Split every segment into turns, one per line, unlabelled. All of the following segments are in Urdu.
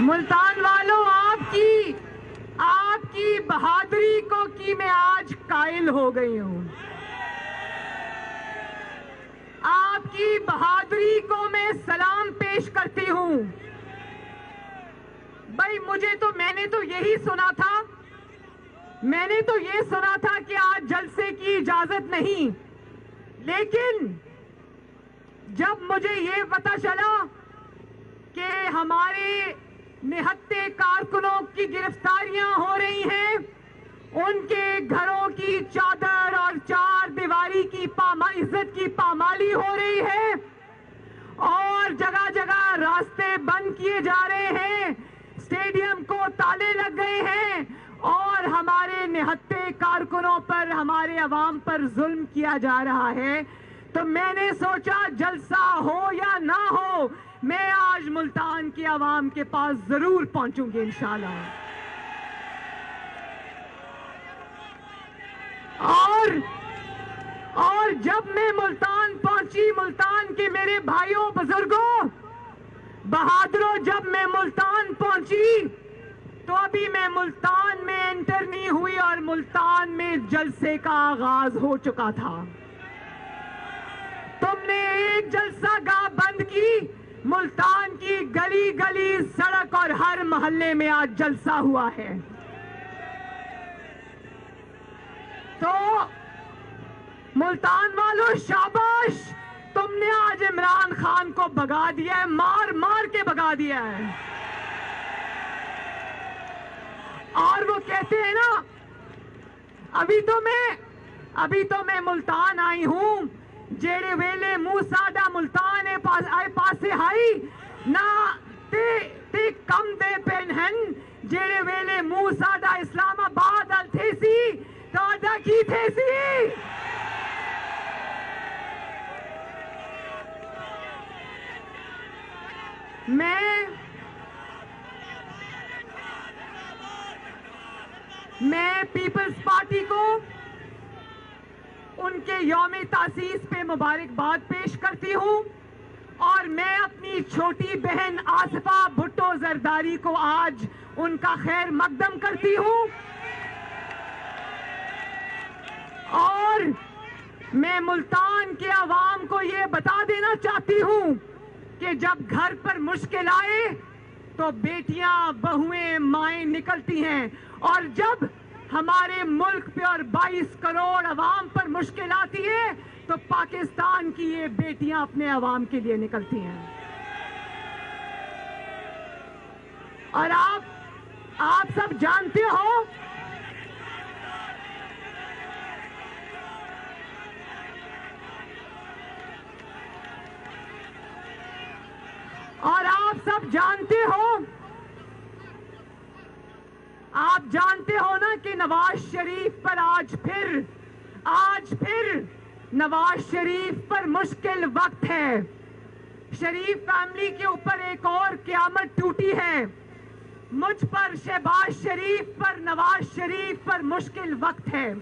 ملتان والوں، آپ کی بہادری کو کی میں آج قائل ہو گئی ہوں. آپ کی بہادری کو میں سلام پیش کرتی ہوں. بھائی میں نے تو یہی سنا تھا، میں نے تو یہ سنا تھا کہ آج جلسے کی اجازت نہیں، لیکن جب مجھے یہ پتا چلا کہ ہمارے نہتے کارکنوں کی گرفتاریاں ہو رہی ہیں، ان کے گھروں کی چادر اور چار دیواری کی عزت کی پامالی ہو رہی ہے، اور جگہ جگہ راستے بند کیے جا رہے ہیں، اسٹیڈیم کو تالے لگ گئے ہیں، اور ہمارے نہتے کارکنوں پر، ہمارے عوام پر ظلم کیا جا رہا ہے، تو میں نے سوچا جلسہ ہو یا نہ ہو، میں آج ملتان کی عوام کے پاس ضرور پہنچوں گی انشاءاللہ. اور جب میں ملتان پہنچی، ملتان کے میرے بھائیوں بزرگوں بہادروں، جب میں ملتان پہنچی تو ابھی میں ملتان میں انٹر نہیں ہوئی اور ملتان میں جلسے کا آغاز ہو چکا تھا. تم نے ایک جلسہ گاہ بند کی، ملتان کی گلی گلی، سڑک اور ہر محلے میں آج جلسہ ہوا ہے. تو ملتان والوں شاباش، تم نے آج عمران خان کو بھگا دیا ہے، مار مار کے بھگا دیا ہے. اور وہ کہتے ہیں نا، ابھی تو میں ملتان آئی ہوں، جیڑے ویلے منہ ساڈا ملتان آئے پاسے ہائی نہ تے کم دے پین ہن، جیڑے ویلے منہ ساڈا اسلام آباد ال تھے سی تو آڈا کی تھے سی. میں پیپلز پارٹی کو ان کے یوم تاسیس پہ مبارکباد پیش کرتی ہوں، اور میں اپنی چھوٹی بہن آصفہ بھٹو زرداری کو آج ان کا خیر مقدم کرتی ہوں. اور میں ملتان کے عوام کو یہ بتا دینا چاہتی ہوں کہ جب گھر پر مشکل آئے تو بیٹیاں، بہویں، مائیں نکلتی ہیں، اور جب ہمارے ملک پہ اور 22 کروڑ عوام پر مشکل آتی ہے تو پاکستان کی یہ بیٹیاں اپنے عوام کے لیے نکلتی ہیں. اور آپ سب جانتے ہو، آپ جانتے ہو نا کہ نواز شریف پر آج پھر نواز شریف پر مشکل وقت ہے. شریف فیملی کے اوپر ایک اور قیامت ٹوٹی ہے. مجھ پر، شہباز شریف پر، نواز شریف پر مشکل وقت ہے.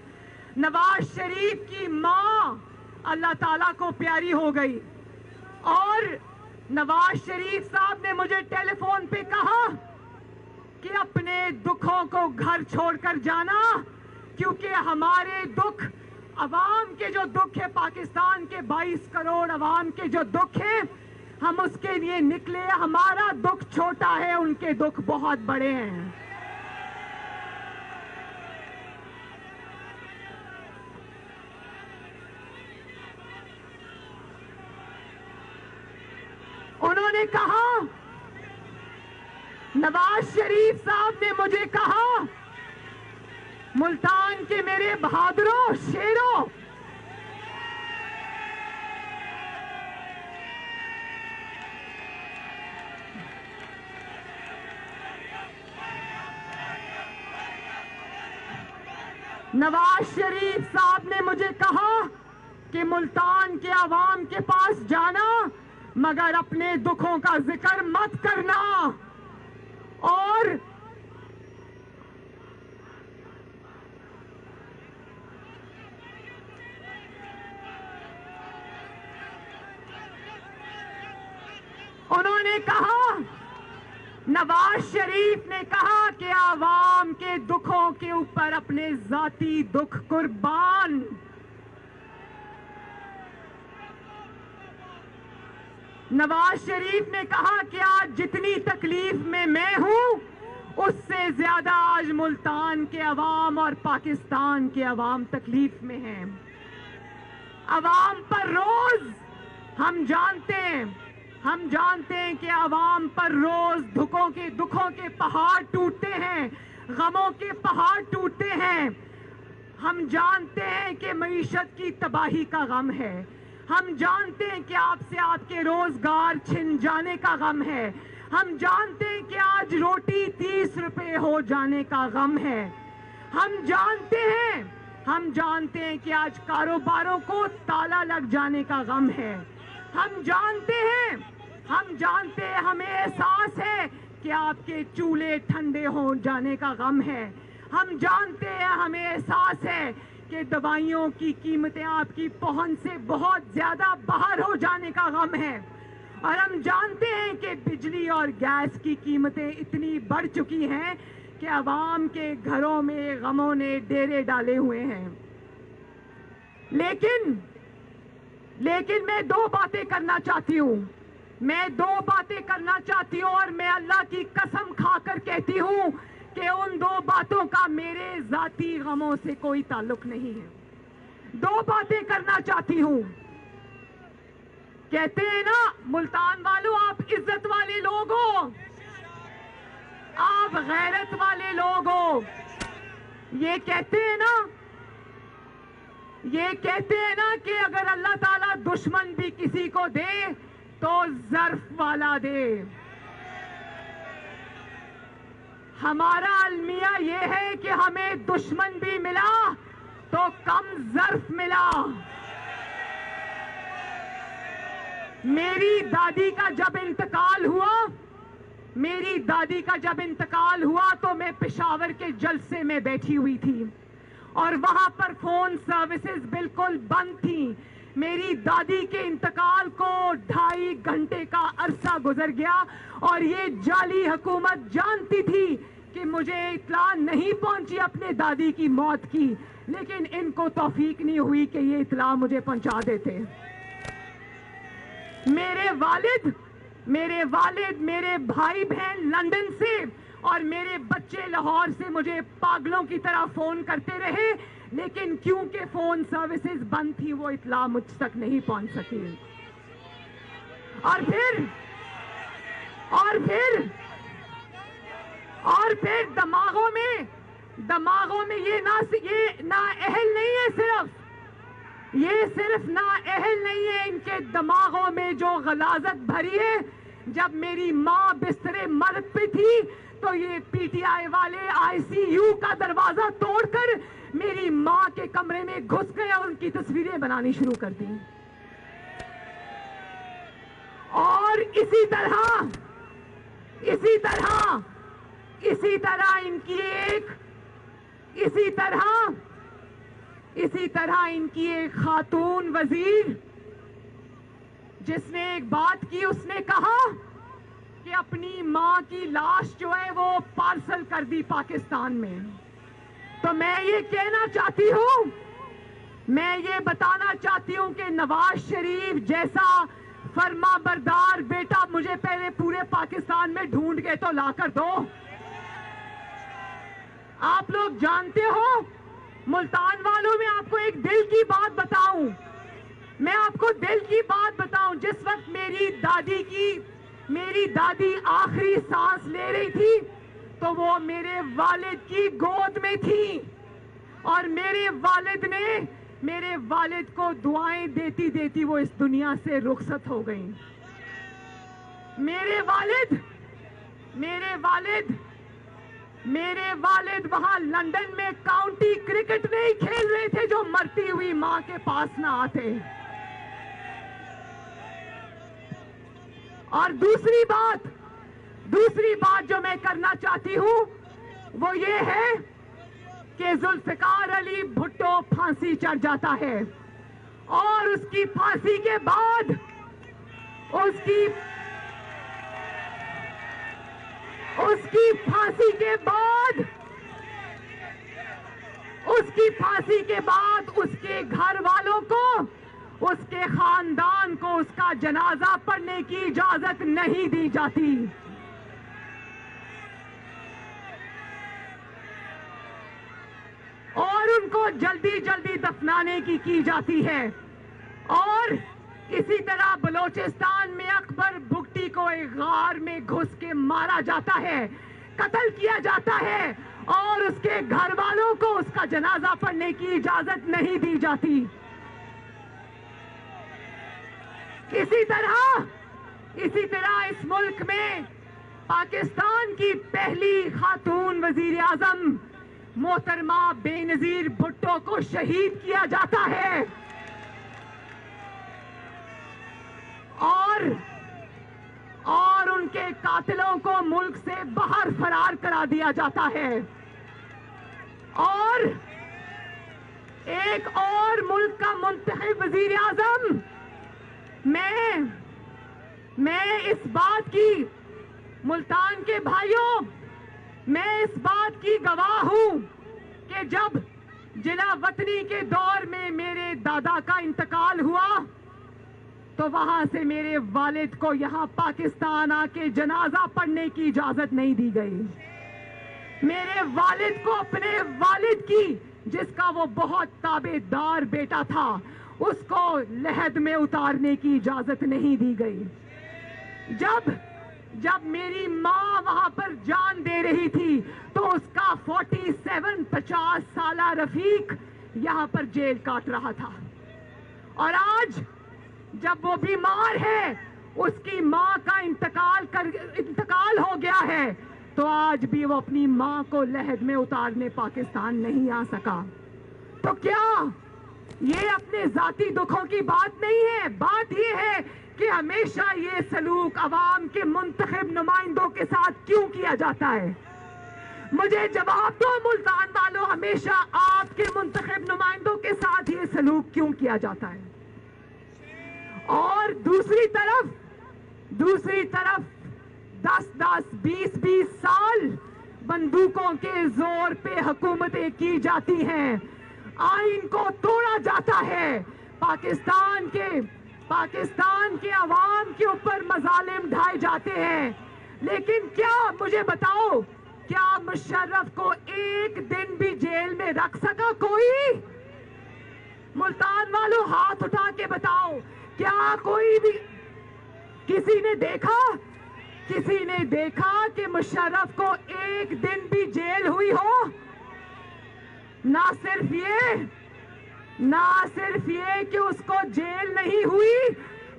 نواز شریف کی ماں اللہ تعالیٰ کو پیاری ہو گئی، اور نواز شریف صاحب نے مجھے ٹیلی فون پہ کہا کہ اپنے دکھوں کو گھر چھوڑ کر جانا، کیونکہ ہمارے دکھ، عوام کے جو دکھ ہے، پاکستان کے 22 کروڑ عوام کے جو دکھ ہیں، ہم اس کے لیے نکلے. ہمارا دکھ چھوٹا ہے، ان کے دکھ بہت بڑے ہیں. انہوں نے کہا، نواز شریف صاحب نے مجھے کہا، ملتان کے میرے بہادروں، شیروں، نواز شریف صاحب نے مجھے کہا کہ ملتان کے عوام کے پاس جانا مگر اپنے دکھوں کا ذکر مت کرنا. اور انہوں نے کہا نواز شریف نے کہا کہ عوام کے دکھوں کے اوپر اپنے ذاتی دکھ قربان. نواز شریف نے کہا کہ آج جتنی تکلیف میں ہوں اس سے زیادہ آج ملتان کے عوام اور پاکستان کے عوام تکلیف میں ہیں. عوام پر روز ہم جانتے ہیں کہ عوام پر روز دکھوں کے پہاڑ ٹوٹتے ہیں, غموں کے پہاڑ ٹوٹتے ہیں. ہم جانتے ہیں کہ معیشت کی تباہی کا غم ہے. ہم جانتے ہیں کہ آپ سے آپ کے روزگار چھن جانے کا غم ہے. ہم جانتے ہیں کہ آج روٹی 30 روپے ہو جانے کا غم ہے. ہم جانتے ہیں کہ آج کاروباروں کو تالا لگ جانے کا غم ہے. ہم جانتے ہیں ہمیں احساس ہے کہ آپ کے چولہے ٹھنڈے ہو جانے کا غم ہے. ہم جانتے ہیں ہمیں احساس ہے کہ دوائیوں کی قیمتیں آپ کی پہنچ سے بہت زیادہ باہر ہو جانے کا غم ہے. اور ہم جانتے ہیں کہ بجلی اور گیس کی قیمتیں اتنی بڑھ چکی ہیں کہ عوام کے گھروں میں غموں نے ڈیرے ڈالے ہوئے ہیں. لیکن میں دو باتیں کرنا چاہتی ہوں. اور میں اللہ کی قسم کھا کر کہتی ہوں کہ ان دو باتوں کا میرے ذاتی غموں سے کوئی تعلق نہیں ہے. دو باتیں کرنا چاہتی ہوں. کہتے ہیں نا ملتان والوں, آپ عزت والے لوگ ہو, آپ غیرت والے لوگ ہو. یہ کہتے ہیں نا کہ اگر اللہ تعالیٰ دشمن بھی کسی کو دے تو ظرف والا دے. ہمارا المیہ یہ ہے کہ ہمیں دشمن بھی ملا تو کم ظرف ملا. میری دادی کا جب انتقال ہوا تو میں پشاور کے جلسے میں بیٹھی ہوئی تھی اور وہاں پر فون سروسز بالکل بند تھیں. میری دادی کے انتقال کو 2.5 گھنٹے کا عرصہ گزر گیا اور یہ جعلی حکومت جانتی تھی کہ مجھے اطلاع نہیں پہنچی اپنے دادی کی موت کی, لیکن ان کو توفیق نہیں ہوئی کہ یہ اطلاع مجھے پہنچا دیتے. میرے والد میرے بھائی بہن لندن سے اور میرے بچے لاہور سے مجھے پاگلوں کی طرح فون کرتے رہے, لیکن کیونکہ فون سروسز بند تھی وہ اطلاع مجھ تک نہیں پہنچ سکی. اور پھر دماغوں میں یہ نااہل نہیں ہے, صرف نااہل نہیں ہے, ان کے دماغوں میں جو غلاظت بھری ہے. جب میری ماں بستر مرگ پہ تھی تو یہ پی ٹی آئی والے ICU کا دروازہ توڑ کر میری ماں کے کمرے میں گھس گئے اور ان کی تصویریں بنانی شروع کر دی. اور اسی طرح ان کی ایک خاتون وزیر جس نے ایک بات کی, اس نے کہا کہ اپنی ماں کی لاش جو ہے وہ پارسل کر دی پاکستان میں. تو میں یہ کہنا چاہتی ہوں, میں یہ بتانا چاہتی ہوں کہ نواز شریف جیسا فرما بردار بیٹا مجھے پہلے پورے پاکستان میں ڈھونڈ کے تو لا کر دو. آپ لوگ جانتے ہو ملتان والوں, میں آپ کو ایک دل کی بات بتاؤں, جس وقت میری دادی آخری سانس لے رہی تھی تو وہ میرے والد کی گود میں تھی اور میرے والد کو دعائیں دیتی دیتی وہ اس دنیا سے رخصت ہو گئیں. میرے والد وہاں لندن میں کاؤنٹی کرکٹ نہیں کھیل رہے تھے جو مرتی ہوئی ماں کے پاس نہ آتے. اور دوسری بات جو میں کرنا چاہتی ہوں وہ یہ ہے کہ ذوالفقار علی بھٹو پھانسی چڑھ جاتا ہے اور اس کی پھانسی کے بعد اس کی پھانسی کے بعد اس کے گھر والوں کو، اس کے خاندان کو اس کا جنازہ پڑھنے کی اجازت نہیں دی جاتی. اور ان کو جلدی جلدی دفنانے کی جاتی ہے. اور اسی طرح بلوچستان میں اکبر بگٹی کو ایک غار میں گھس کے مارا جاتا ہے، قتل کیا جاتا ہے، اور اس کے گھر والوں کو اس کا جنازہ پڑھنے کی اجازت نہیں دی جاتی. اسی طرح اس ملک میں پاکستان کی پہلی خاتون وزیر اعظم محترمہ بے نظیر بھٹو کو شہید کیا جاتا ہے، اور ان کے قاتلوں کو ملک سے باہر فرار کرا دیا جاتا ہے. اور ایک اور ملک کا منتخب وزیر اعظم، میں اس بات کی، ملتان کے بھائیوں، میں اس بات کی گواہ ہوں کہ جب جلا وطنی کے دور میں میرے دادا کا انتقال ہوا تو وہاں سے میرے والد کو یہاں پاکستان آ کے جنازہ پڑھنے کی اجازت نہیں دی گئی. میرے والد کو اپنے والد کی، جس کا وہ بہت تابع دار بیٹا تھا، اس کو لحد میں اتارنے کی اجازت نہیں دی گئی. جب میری ماں وہاں پر جان دے رہی تھی تو اس کا 50 سالہ رفیق یہاں پر جیل کاٹ رہا تھا. اور آج جب وہ بیمار ہے، اس کی ماں کا انتقال ہو گیا ہے، تو آج بھی وہ اپنی ماں کو لحد میں اتارنے پاکستان نہیں آ سکا. تو کیا یہ اپنے ذاتی دکھوں کی بات نہیں ہے؟ بات یہ ہے کہ ہمیشہ یہ سلوک عوام کے منتخب نمائندوں کے ساتھ کیوں کیا جاتا ہے؟ مجھے جواب دو ملتان والوں، ہمیشہ آپ کے منتخب نمائندوں کے ساتھ یہ سلوک کیوں کیا جاتا ہے؟ اور دوسری طرف 10-20 سال بندوقوں کے زور پہ حکومتیں کی جاتی ہیں، آئین کو توڑا جاتا ہے، پاکستان کے عوام کے اوپر مظالم ڈھائے جاتے ہیں. لیکن کیا، مجھے بتاؤ، کیا مشرف کو ایک دن بھی جیل میں رکھ سکا کوئی؟ ملتان والوں ہاتھ اٹھا کے بتاؤ، کیا کوئی بھی، کسی نے دیکھا کہ مشرف کو ایک دن بھی جیل ہوئی ہو؟ نہ صرف یہ کہ اس کو جیل نہیں ہوئی،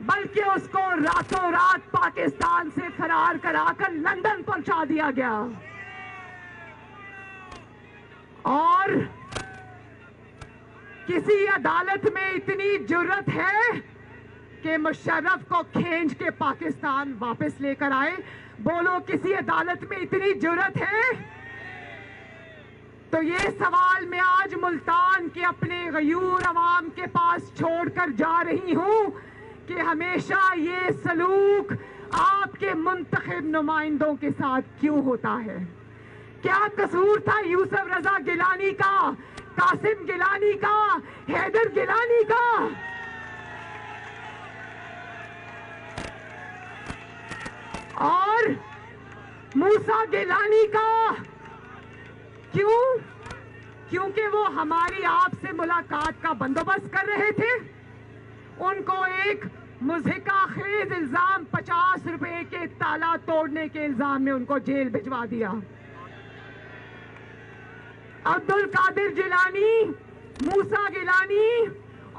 بلکہ اس کو راتوں رات پاکستان سے فرار کرا کر لندن پہنچا دیا گیا. اور کسی عدالت میں اتنی جرت ہے کہ مشرف کو کھینچ کے پاکستان واپس لے کر آئے؟ بولو، کسی عدالت میں اتنی جرت ہے؟ تو یہ سوال میں آج ملتان کے اپنے غیور عوام کے پاس چھوڑ کر جا رہی ہوں کہ ہمیشہ یہ سلوک آپ کے منتخب نمائندوں کے ساتھ کیوں ہوتا ہے؟ کیا قصور تھا یوسف رضا گیلانی کا، قاسم گیلانی کا، حیدر گیلانی کا؟ اور موسیٰ گیلانی کا؟ کیونکہ وہ ہماری آپ سے ملاقات کا بندوبست کر رہے تھے. ان کو ایک مضحکہ خیز الزام، 50 روپے کے تالا توڑنے کے الزام میں ان کو جیل بھجوا دیا. عبد القادر جیلانی، موسیٰ گیلانی،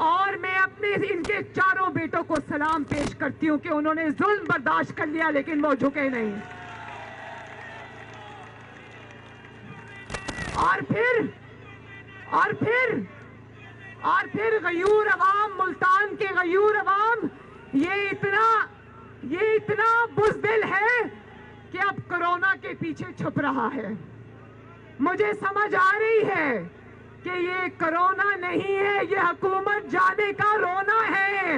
اور میں اپنے ان کے چاروں بیٹوں کو سلام پیش کرتی ہوں کہ انہوں نے ظلم برداشت کر لیا لیکن وہ جھکے نہیں. اور پھر غیور عوام، ملتان کے غیور عوام یہ اتنا بزدل ہے کہ اب کورونا کے پیچھے چھپ رہا ہے. مجھے سمجھ آ رہی ہے کہ یہ کورونا نہیں ہے، یہ حکومت جانے کا رونا ہے.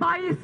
22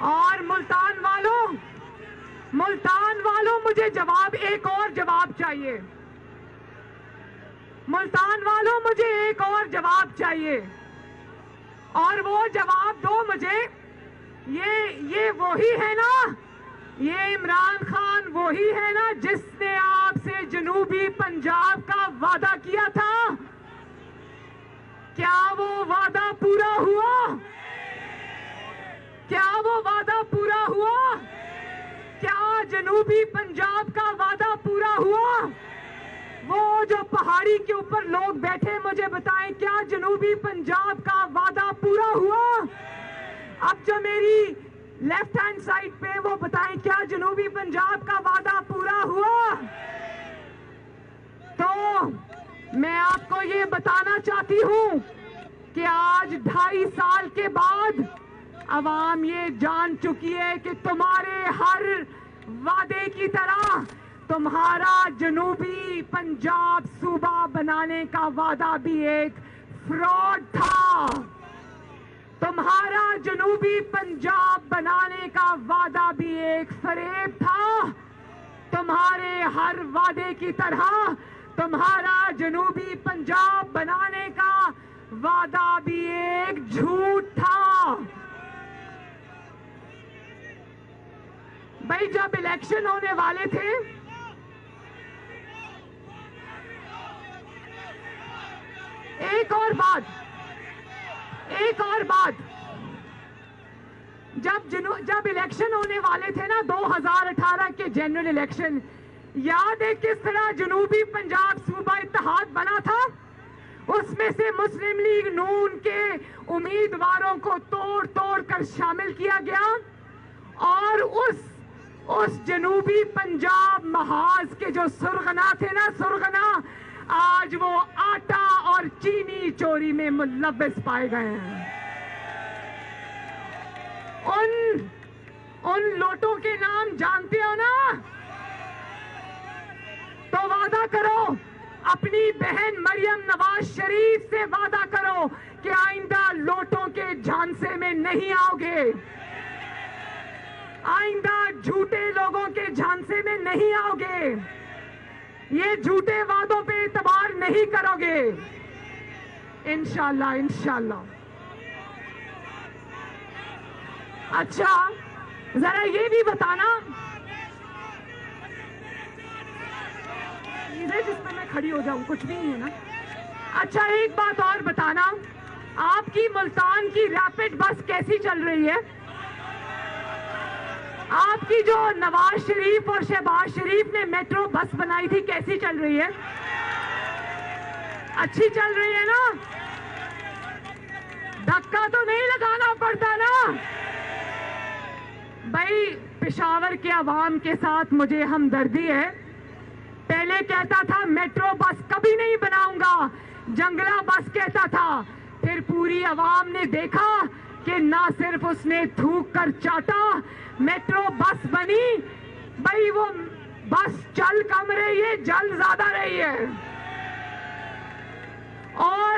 اور ملتان والوں مجھے جواب، ایک اور جواب چاہیے، ملتان والوں مجھے ایک اور جواب چاہیے، اور وہ جواب دو مجھے، یہ وہی ہے نا، یہ عمران خان وہی ہے نا جس نے آپ سے جنوبی پنجاب کا وعدہ کیا تھا؟ کیا وہ وعدہ پورا ہوا؟ کیا وہ وعدہ پورا ہوا؟ کیا جنوبی پنجاب کا وعدہ پورا ہوا؟ وہ جو پہاڑی کے اوپر لوگ بیٹھے مجھے بتائیں کیا جنوبی پنجاب کا وعدہ پورا ہوا؟ اب جو میری لیفٹ ہینڈ سائڈ پہ وہ بتائیں کیا جنوبی پنجاب کا وعدہ پورا ہوا؟ تو میں آپ کو یہ بتانا چاہتی ہوں کہ آج 2.5 سال کے بعد عوام یہ جان چکی ہے کہ تمہارے ہر وعدے کی طرح تمہارا جنوبی پنجاب صوبہ بنانے کا وعدہ بھی ایک فراڈ تھا، تمہارا جنوبی پنجاب بنانے کا وعدہ بھی ایک فریب تھا، تمہارے ہر وعدے کی طرح تمہارا جنوبی پنجاب بنانے کا وعدہ بھی ایک جھوٹ تھا۔ بھائی جب الیکشن ہونے والے تھے ایک اور بات جب الیکشن ہونے والے تھے نا 2018 کے جنرل الیکشن، یاد ہے کس طرح جنوبی پنجاب صوبہ اتحاد بنا تھا؟ اس میں سے مسلم لیگ نون کے امیدواروں کو توڑ کر شامل کیا گیا، اور اس جنوبی پنجاب محاذ کے جو سرغنا تھے نا، سرغنا آج وہ آٹا اور چینی چوری میں ملوث پائے گئے ہیں۔ ان لوٹوں کے نام جانتے ہو نا؟ تو وعدہ کرو، اپنی بہن مریم نواز شریف سے وعدہ کرو کہ آئندہ لوٹوں کے جھانسے میں نہیں آؤ گے، آئندہ جھوٹے لوگوں کے جھانسے میں نہیں آؤ گے، یہ جھوٹے وعدوں پہ اعتبار نہیں کرو گے، انشاءاللہ انشاءاللہ۔ اچھا ذرا یہ بھی بتانا، جس پہ میں کھڑی ہو جاؤں کچھ بھی نہیں ہے نا۔ اچھا ایک بات اور بتانا، آپ کی ملتان کی ریپڈ بس کیسی چل رہی ہے؟ آپ کی جو نواز شریف اور شہباز شریف نے میٹرو بس بنائی تھی کیسی چل رہی ہے؟ اچھی چل رہی ہے نا؟ دھکا تو نہیں لگانا پڑتا نا؟ بھائی پشاور کے عوام کے ساتھ مجھے ہمدردی ہے، پہلے کہتا تھا میٹرو بس کبھی نہیں بناؤں گا، جنگلہ بس کہتا تھا، پھر پوری عوام نے دیکھا کہ نہ صرف اس نے تھوک کر چاٹا، میٹرو بس بنی، بھائی وہ بس چل کم رہی ہے جل زیادہ رہی ہے، اور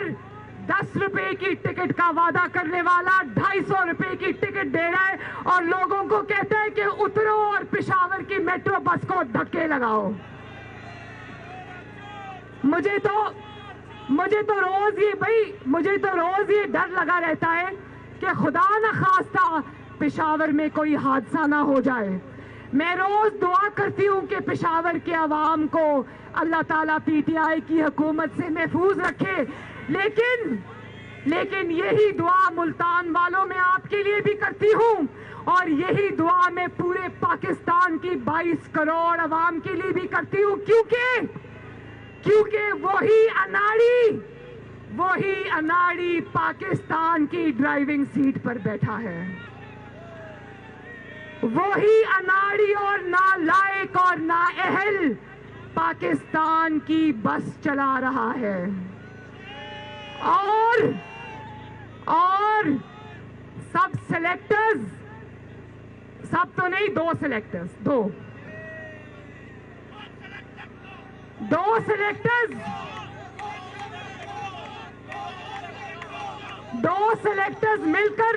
10 روپے کی ٹکٹ کا وعدہ کرنے والا 250 روپے کی ٹکٹ دے رہا ہے اور لوگوں کو کہتا ہے کہ اترو اور پشاور کی میٹرو بس کو دھکے لگاؤ۔ مجھے تو روز یہ ڈر لگا رہتا ہے کہ خدا نہ خواستہ پشاور میں کوئی حادثہ نہ ہو جائے۔ میں روز دعا کرتی ہوں کہ پشاور کے عوام کو اللہ تعالیٰ پی ٹی آئی کی حکومت سے محفوظ رکھے، لیکن یہی دعا ملتان والوں میں آپ کے لیے بھی کرتی ہوں، اور یہی دعا میں پورے پاکستان کی 22 کروڑ عوام کے لیے بھی کرتی ہوں، کیونکہ وہی اناڑی پاکستان کی ڈرائیونگ سیٹ پر بیٹھا ہے، وہی اناڑی اور نالائق اور نااہل پاکستان کی بس چلا رہا ہے، اور سب سلیکٹرز، سب تو نہیں، دو سلیکٹرز مل کر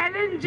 LNG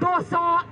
200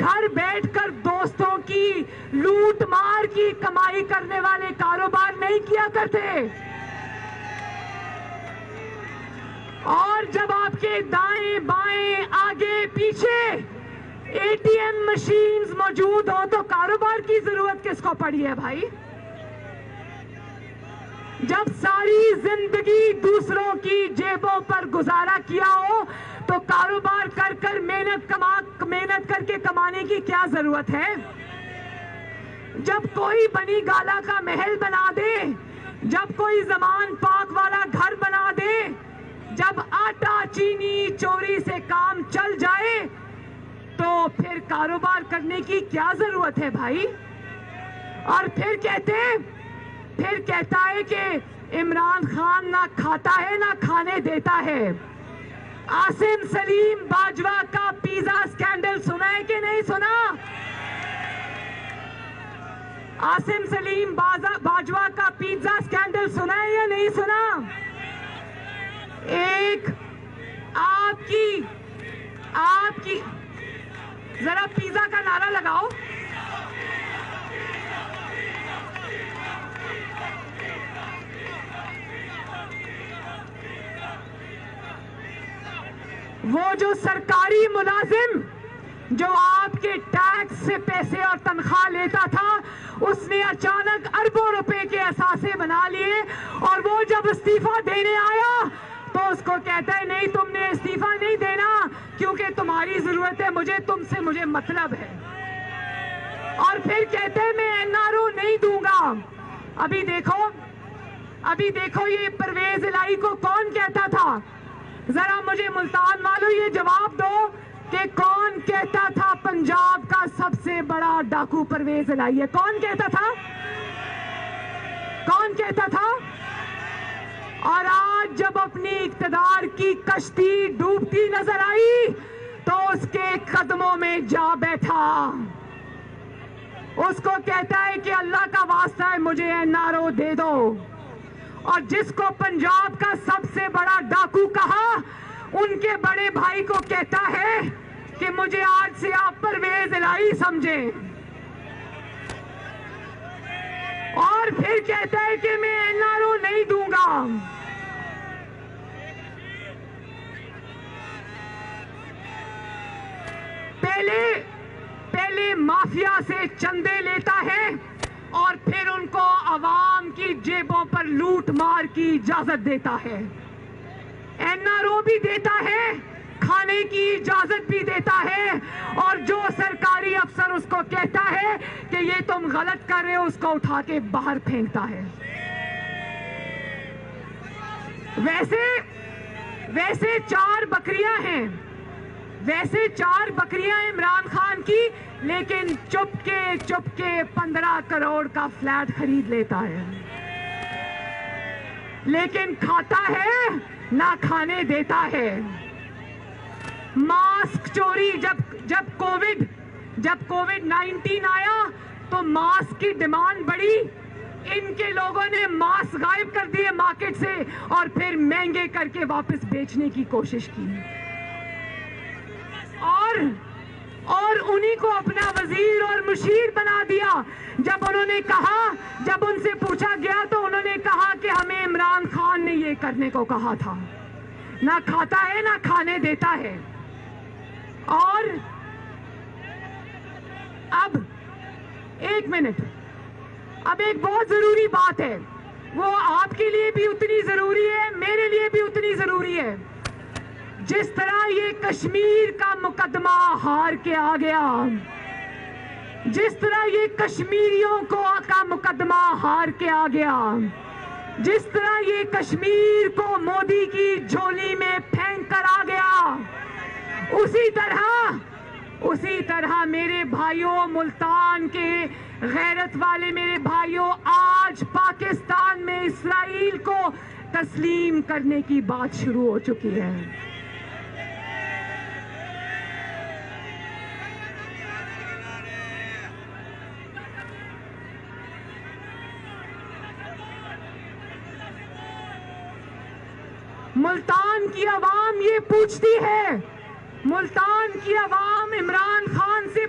گھر بیٹھ کر دوستوں کی لوٹ مار کی کمائی کرنے والے کاروبار نہیں کیا کرتے. اور جب آپ کے دائیں بائیں آگے پیچھے اے ٹی ایم مشینز موجود ہوں تو کاروبار کی ضرورت کس کو پڑی ہے بھائی؟ جب ساری زندگی دوسروں کی جیبوں پر گزارا کیا ہو تو کاروبار کر کر محنت کر کے کمانے کی کیا ضرورت ہے؟ جب کوئی بنی گالا کا محل بنا دے، جب کوئی زمان پاک والا گھر بنا دے، جب آٹا چینی چوری سے کام چل جائے تو پھر کاروبار کرنے کی کیا ضرورت ہے بھائی؟ اور پھر کہتا ہے کہ عمران خان نہ کھاتا ہے نہ کھانے دیتا ہے. عاصم سلیم باجوہ کا پیزا سکینڈل سنا ہے کہ نہیں سنا؟ عاصم سلیم باجوہ کا پیزا سکینڈل سنا ہے یا نہیں سنا؟ ایک آپ کی ذرا پیزا کا نعرہ لگاؤ. وہ جو سرکاری ملازم جو آپ کے ٹیکس سے پیسے اور تنخواہ لیتا تھا، اس نے اچانک اربوں روپے کے اثاثے بنا لیے، اور وہ جب استعفیٰ دینے آیا تو اس کو کہتا ہے نہیں تم نے استعفیٰ نہیں دینا کیونکہ تمہاری ضرورت ہے مجھے مطلب ہے. اور پھر کہتے ہیں میں این آر او نہیں دوں گا. ابھی دیکھو یہ پرویز الہی کو کون کہتا تھا؟ ذرا مجھے ملتان والوں یہ جواب دو کہ کون کہتا تھا پنجاب کا سب سے بڑا ڈاکو پرویز الہی ہے؟ کون کہتا تھا؟ اور آج جب اپنی اقتدار کی کشتی ڈوبتی نظر آئی تو اس کے قدموں میں جا بیٹھا. اس کو کہتا ہے کہ اللہ کا واسطہ ہے مجھے این آر او دے دو. اور جس کو پنجاب کا سب سے بڑا ڈاکو کہا، ان کے بڑے بھائی کو کہتا ہے کہ مجھے آج سے آپ پرویز الہی سمجھیں. اور پھر کہتا ہے کہ میں این آر او نہیں دوں گا. پہلے مافیا سے چندے لیتا ہے اور پھر ان کو عوام کی جیبوں پر لوٹ مار کی اجازت دیتا ہے. این آر او بھی دیتا ہے، کھانے کی اجازت بھی دیتا ہے، اور جو سرکاری افسر اس کو کہتا ہے کہ یہ تم غلط کر رہے ہو اس کو اٹھا کے باہر پھینکتا ہے. ویسے 4 بکریاں عمران خان کی، لیکن چپ کے 15 کروڑ کا فلیٹ خرید لیتا ہے. لیکن کھاتا ہے نہ کھانے دیتا ہے. ماسک چوری، جب کووڈ 19 آیا تو ماسک کی ڈیمانڈ بڑھی، ان کے لوگوں نے ماسک غائب کر دیے مارکیٹ سے اور پھر مہنگے کر کے واپس بیچنے کی کوشش کی. اور انہی کو اپنا وزیر اور مشیر بنا دیا. جب ان سے پوچھا گیا تو انہوں نے کہا کہ ہمیں عمران خان نے یہ کرنے کو کہا تھا. نہ کھاتا ہے نہ کھانے دیتا ہے. اور اب ایک منٹ، اب ایک بہت ضروری بات ہے، وہ آپ کے لیے بھی اتنی ضروری ہے، میرے لیے بھی اتنی ضروری ہے. جس طرح یہ کشمیر کا مقدمہ ہار کے آ گیا، جس طرح یہ کشمیریوں کا مقدمہ ہار کے آ گیا، جس طرح یہ کشمیر کو مودی کی جھولی میں پھینک کر آ گیا، اسی طرح میرے بھائیوں، ملتان کے غیرت والے میرے بھائیوں، آج پاکستان میں اسرائیل کو تسلیم کرنے کی بات شروع ہو چکی ہے. ملتان کی عوام یہ پوچھتی ہے، ملتان کی عوام عمران خان سے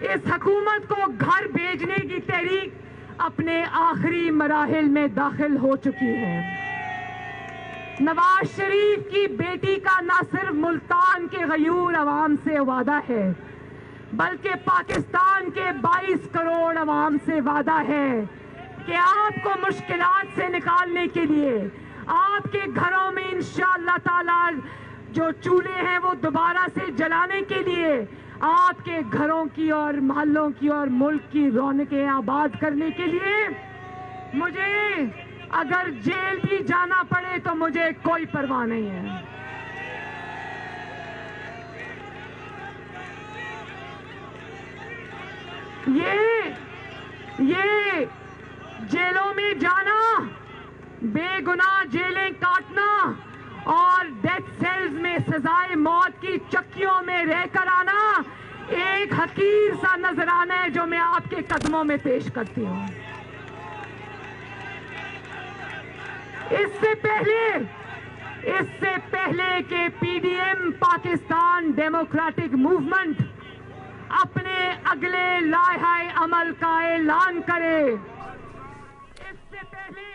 اس حکومت کو گھر بھیجنے کی تحریک اپنے آخری مراحل میں داخل ہو چکی ہے۔ نواز شریف کی بیٹی کا نہ صرف ملتان کے غیور عوام سے وعدہ ہے بلکہ پاکستان کے 22 کروڑ عوام سے وعدہ ہے کہ آپ کو مشکلات سے نکالنے کے لیے آپ کے گھروں میں انشاءاللہ تعالی جو چولہے ہیں وہ دوبارہ سے جلانے کے لیے آپ کے گھروں کی اور محلوں کی اور ملک کی رونقیں آباد کرنے کے لیے مجھے اگر جیل بھی جانا پڑے تو مجھے کوئی پرواہ نہیں ہے۔ یہ جیلوں میں جانا، بے گناہ جیلیں کاٹنا اور ڈیتھ سیلز میں سزائے موت کی چکیوں میں رہ کر آنا ایک حقیر سا نذرانہ ہے جو میں آپ کے قدموں میں پیش کرتی ہوں۔ اس سے پہلے کہ P D M Pakistan democratic movement اپنے اگلے لائحہ عمل کا اعلان کرے، اس سے پہلے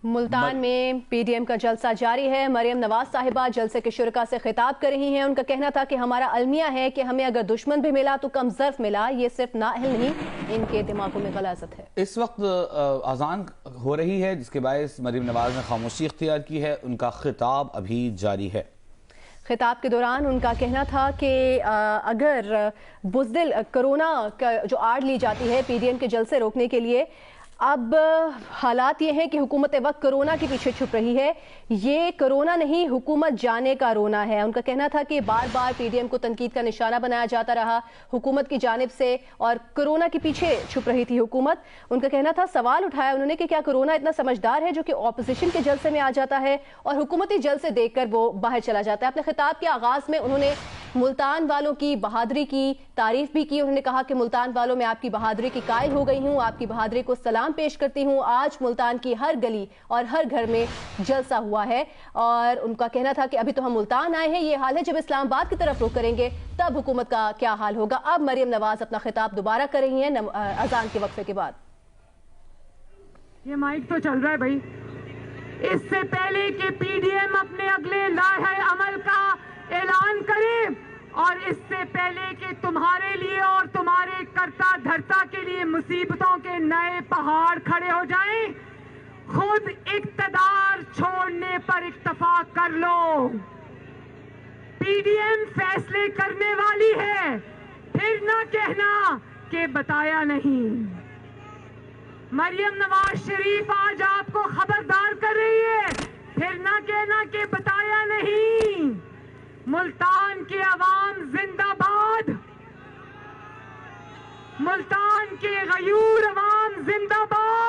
ملتان میں پی ڈی ایم کا جلسہ جاری ہے۔ مریم نواز صاحبہ جلسے کے شرکاء سے خطاب کر رہی ہیں۔ ان کا کہنا تھا کہ ہمارا المیہ ہے کہ ہمیں اگر دشمن بھی ملا تو کم ظرف ملا، یہ صرف نااہل نہیں، ان کے دماغوں میں غلاظت ہے۔
اس وقت اذان ہو رہی ہے جس کے باعث مریم نواز نے خاموشی اختیار کی ہے، ان کا خطاب ابھی جاری ہے۔
خطاب کے دوران ان کا کہنا تھا کہ اگر بزدل کرونا کا جو آڑ لی جاتی ہے پی ڈی ایم کے جلسے روکنے کے لیے، اب حالات یہ ہیں کہ حکومت وقت کرونا کے پیچھے چھپ رہی ہے، یہ کرونا نہیں حکومت جانے کا رونا ہے۔ ان کا کہنا تھا کہ بار بار پی ڈی ایم کو تنقید کا نشانہ بنایا جاتا رہا حکومت کی جانب سے اور کرونا کے پیچھے چھپ رہی تھی حکومت۔ ان کا کہنا تھا، سوال اٹھایا انہوں نے کہ کیا کرونا اتنا سمجھدار ہے جو کہ اپوزیشن کے جلسے میں آ جاتا ہے اور حکومتی جلسے دیکھ کر وہ باہر چلا جاتا ہے۔ اپنے خطاب کے آغاز میں انہوں نے ملتان والوں کی بہادری کی تعریف بھی کی۔ انہوں نے کہا کہ ملتان والوں میں آپ کی بہادری کی قائل ہو گئی ہوں، آپ کی بہادری کو سلام پیش کرتی ہوں۔ آج ملتان کی ہر گلی اور ہر گھر میں جلسہ ہوا ہے اور ان کا کہنا تھا کہ ابھی تو ہم ملتان آئے ہیں، یہ حال ہے جب اسلام آباد کی طرف رخ کریں گے تب حکومت کا کیا حال ہوگا۔ اب مریم نواز اپنا خطاب دوبارہ کر رہی ہیں اذان کے وقفے کے بعد۔
یہ مائک تو چل رہا ہے بھائی۔ اس سے پہلے کہ پی ڈی ایم اپنے اگلے لائحہ عمل کا اعلان کرے اور اس سے پہلے کہ تمہارے لیے اور تمہارے کرتا دھرتا کے لیے مصیبتوں کے نئے پہاڑ کھڑے ہو جائیں، خود اقتدار چھوڑنے پر اکتفا کر لو۔ پی ڈی ایم فیصلے کرنے والی ہے، پھر نہ کہنا کہ بتایا نہیں۔ مریم نواز شریف آج آپ کو خبردار کر رہی ہے، پھر نہ کہنا کہ بتایا نہیں۔ ملتان کے عوام زندہ باد، ملتان کے غیور عوام زندہ باد۔